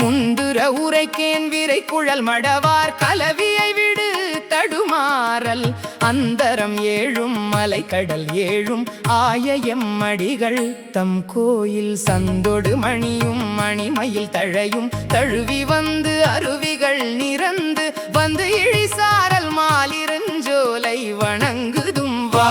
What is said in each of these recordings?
முந்துர உரைக்கேன் விரை குழல் மடவார் கலவியை விடு தடுமாறல் அந்தரம் ஏழும் மலை கடல் ஏழும் ஆய எம்மடிகள் தம் கோயில் சந்தொடு மணியும் மணிமயில் தழையும் தழுவி வந்து அருவிகள் நிறந்து வந்து இழிசாரல் மாலிருஞ்சோலை வணங்குதும் வா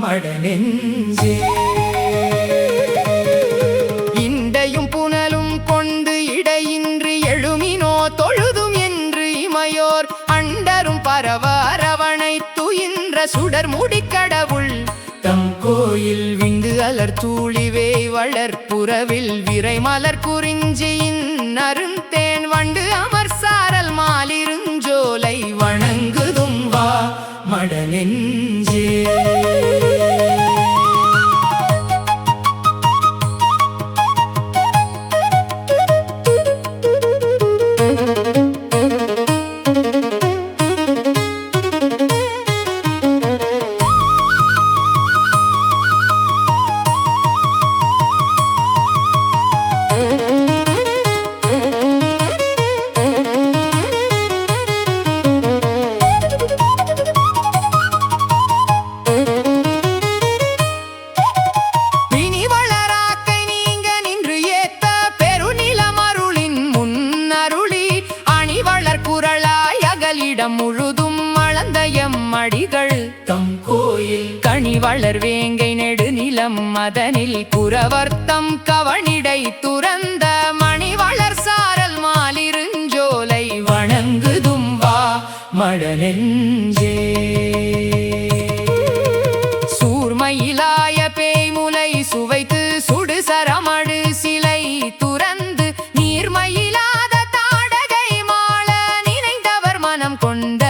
மடநெஞ்சே. இண்டையும் புனலும் கொண்டு இடையின்றி எழுமினோ தொழுதும் என்று இமையோர் அண்டரும் பரவ அரவணை துயின்ற சுடர் முடிக்கடவுள் தம் கோயில் விந்து அலர் தூளிவே வளர்ப்புறவில் விரை மலர் குறிஞ்சியின் அருந்தேன் வண்டு அமர் சாரல் மாலிருஞ்சோலை வணங்குதும் வா மடநெஞ்சே. இடம் முழுதும் அளந்த எம்மடிகள் தம் கோயில் கனி வளர் வேங்கை நெடுநிலம் அதனில் குரவர்த்தம் கவனிடை துறந்த மணி வளர் சாரல் மாலிருஞ்சோலை வணங்குதும் வா மடநெஞ்சே. சூர்மயிலாய பேய்முலை சுவைத்து சுடு சரமடு சிலை துறந்து நீர்மயிலாத தாடகை மாள நினைந்தவர் மனம் கொண்ட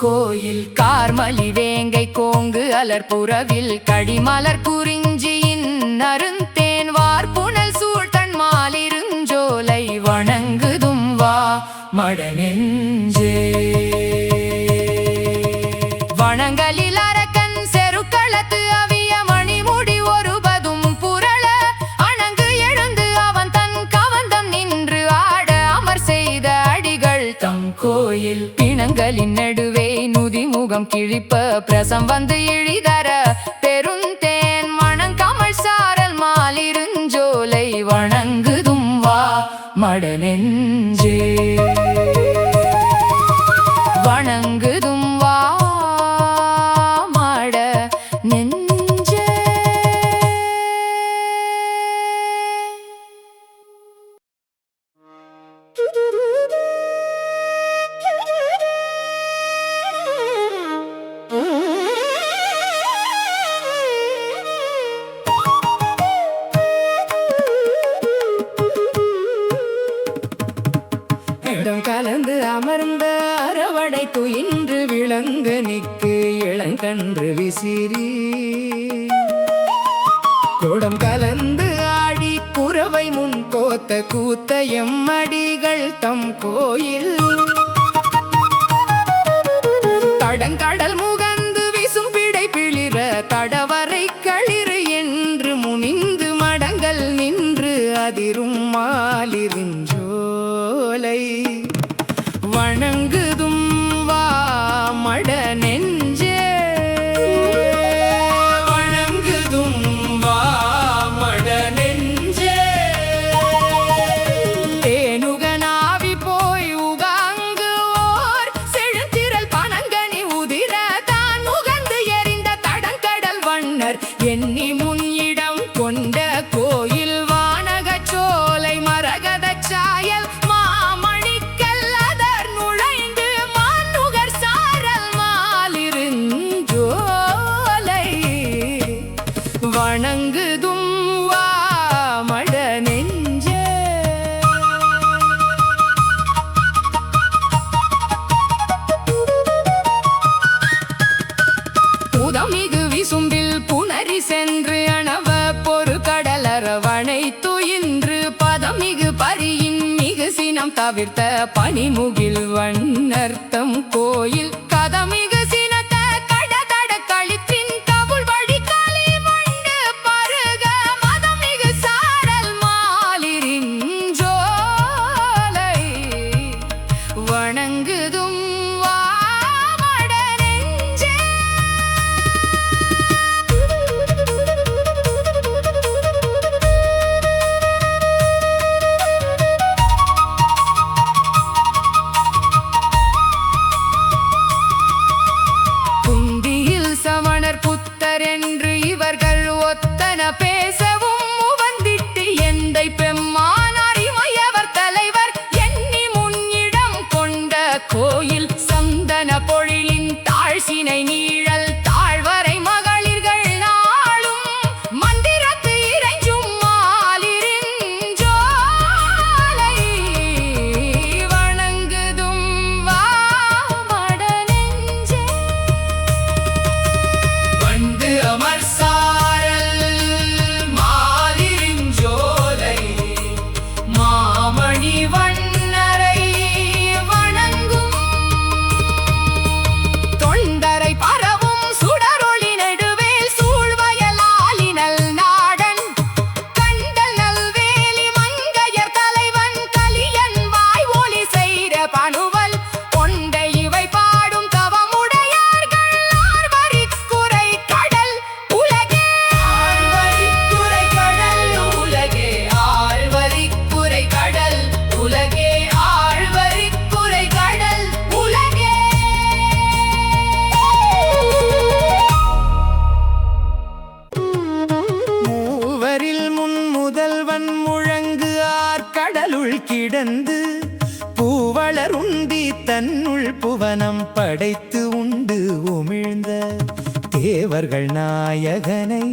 கோயில் கார்மலி வேங்கை கோங்கு அலர்புறவில் கடிமலர் குறிஞ்சியின் அருந்தேன் வார்புணல் சூழ்த்தன் மாலிருஞ்சோலை வணங்குதும் வா மடநெஞ்சே. வணங்கலில் அரக்கன் செருக்களத்து அவிய மணிமுடி ஒருபதும் புரள அணங்கு எழுந்து அவன் தன் கவந்தம் நின்று ஆட அமர் செய்த அடிகள் தம் கோயில் பிணங்களின் நடுவே நுதிமுகம் கிழிப்ப பிரசம் வந்து இழிதர பெருந்தேன் மணங்கமழ் சாரல் மாலிருஞ்சோலை வணங்குதும் வா மடநெஞ்சே. வணங்குதும் வா மட நெஞ்சே. இடம் கலந்து அமர்ந்த அரவணை துயின்று விளங்க நிற்கு இளங்கன்று விசிறி குடம் கலந்து ஆடி குறவை முன் கோத்த கூத்த எம்மடிகள் தம் கோயில் தடங்கடல் முகந்து விசும் பிடை பிளிர தடவரை களிறு என்று முனிந்து மடங்கள் நின்று அதிரும் மாலிருஞ்சோலை வணங்குதும் வா மடநெஞ்சே. வணங்குதும் வா மடநெஞ்சே. தேனுகனாவி போய் உகாங்கு ஓர் செழுந்திரல் பனங்கனி உதிர தான் முகந்து எறிந்த தடங்கடல் வண்ணர் எண்ணி முன் இடம் கொண்ட கோயில் வானகச்சோலை மரகதச்சா சினம் தவிர்த்த பனிமுகில் வண்ணர்த்தம் கோயில் கதமிகு சினத்த கடதட களிற்றின் கவுள் வழி களி வண்டு பருக மதமிகு சாரல் மாலிரின் ஜோலை வணங்குதும் வாமட நெஞ்சே. குந்தியில் சமணர் புத்தர் என்று இவர்கள் ஒத்தன பேசவும் உவந்திட்டு எந்தை பெம்மானார் இமையவர் தலைவர் எண்ணி முன்னிடம் கொண்ட கோயில் சந்தன பொழிலின் தாழ்சினை நீழல் தாழ்வரை மகளிர்கள் நாளும் மந்திரத்து இறைஞ்சும் மாலிரின் ஜோலை வணங்குதும் வாமட நெஞ்சே. வண்டு அமர் சாரல் மாலிரின் ஜோலை மாமணி வண்ணரை வணங்கும் தொண்டரை பரவும் சுடரொளி நெடுவேல் சூழ்வயலாலினல் நாடன் கண்டல் நல்வேலி மங்கையர் தலைவன் கலியன் வாய் ஒலி செய்த பணுவல் கொண்ட இவை பாடும் தவமுடையார்கள் ஆர்வரிக்குரை கடல் உலகே ஆர்வரிக்குரை கடல் உலகே ஆர்வரிக்குரை கடல் உலகே ஆழ்வரிக்குரை கடல் உலகே. மூவரில் முன் முதல்வன் முழங்கு ஆர்கடலுள் கிடந்து பூவளர் உண்டி தன்னுள் புவனம் படைத்து உண்டு உமிழ்ந்த தேவர்கள் நாயகனை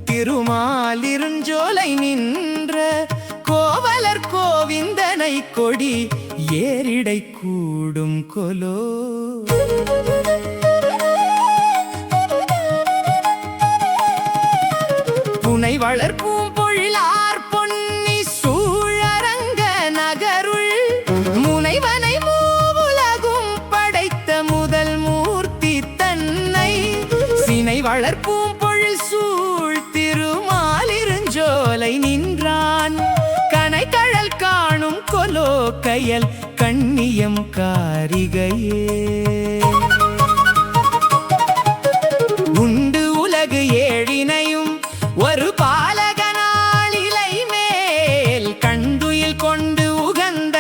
திருமாலிருஞ்சோலை நின்ற கோவலர் கோவிந்தனை கொடி ஏரிடை கூடும் கொலோ. புனை வளர்ப்பூம் பொழிலார் பொன்னி சூழரங்க நகருள் முனைவனை மூவுலகும் படைத்த முதல் மூர்த்தி தன்னை சினை வளர்ப்பூம் பொழில் சூழ் திருமாலிருஞ்சோலை நின்றான் கனைகழல் காணும் கொலோ கயல் கண்ணியம் காரிகையே. உண்டு உலகு ஏழினையும் ஒரு பாலகனால் இலை மேல் கண்டுயில் கொண்டு உகந்த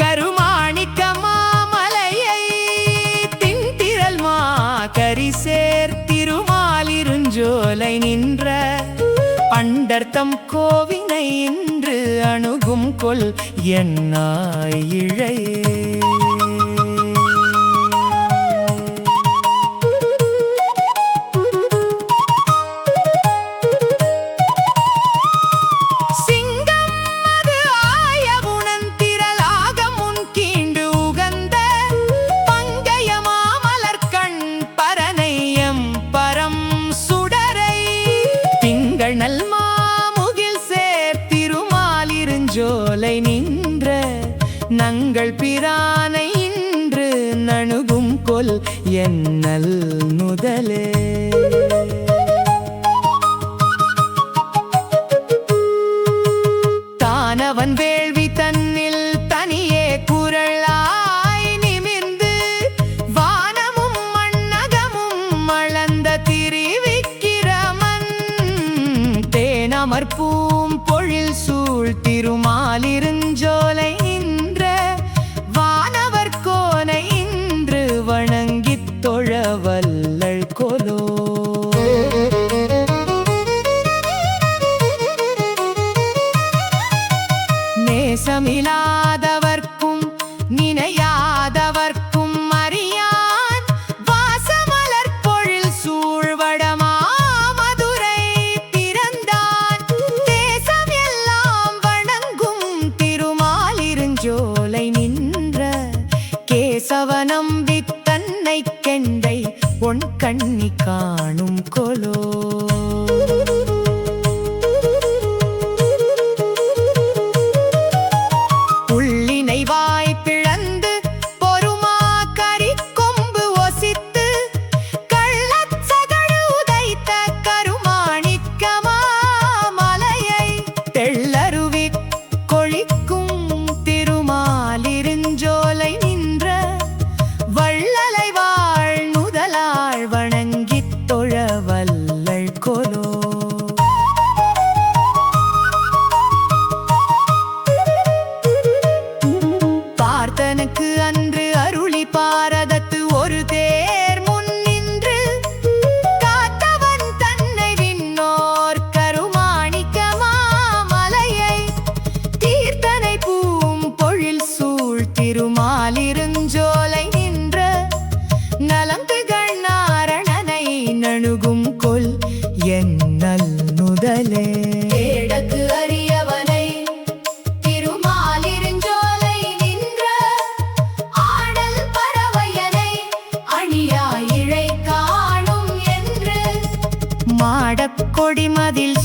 கருமாணிக்க மாமலையை திண்டிரல் மா கரிசேர் திருமாலிருஞ்சோலை நின்ற பண்டர்த்தம் கோவினை இன்று அணுகும் கொல் என்னாய் இழையே. நல் மாமுகில் சேர் திருமாலிருஞ்சோலை நின்ற நங்கள் பிரானை இன்று நணுகும் கொல் என்னல் நுதலே. தானவன் வேள்வி தன்னில் தனியே குரலாய் நிமிர்ந்து வானமும் மண்ணகமும் அளந்த திரிவிக்கிரமன் தேனமர்பூம் பொழில் சூழ் திருமாலிருஞ்சோலை நின்ற வானவர் கோனை இன்று வணங்கித் தொழ வல்லள் கொலோ. நேசமில்லாதவர்க்கும் நினையாதவர்க்கும் அறியான் வாசமலர் பொழில் சூழ்வடமா மதுரை பிறந்தான் தேசம் எல்லாம் வணங்கும் திருமாலிருஞ்சோலை நின்ற கேசவனம்பி தன்னை கெண்டை பொன் கண்ணி காணும் கொலோ. நல் நுதலே ஏடக்கு அறியவனை திருமாலிருஞ்சோலை நின்ற ஆடல் பறவையனை அணியாய் இழை காணும் என்று மாடக் கொடிமதில்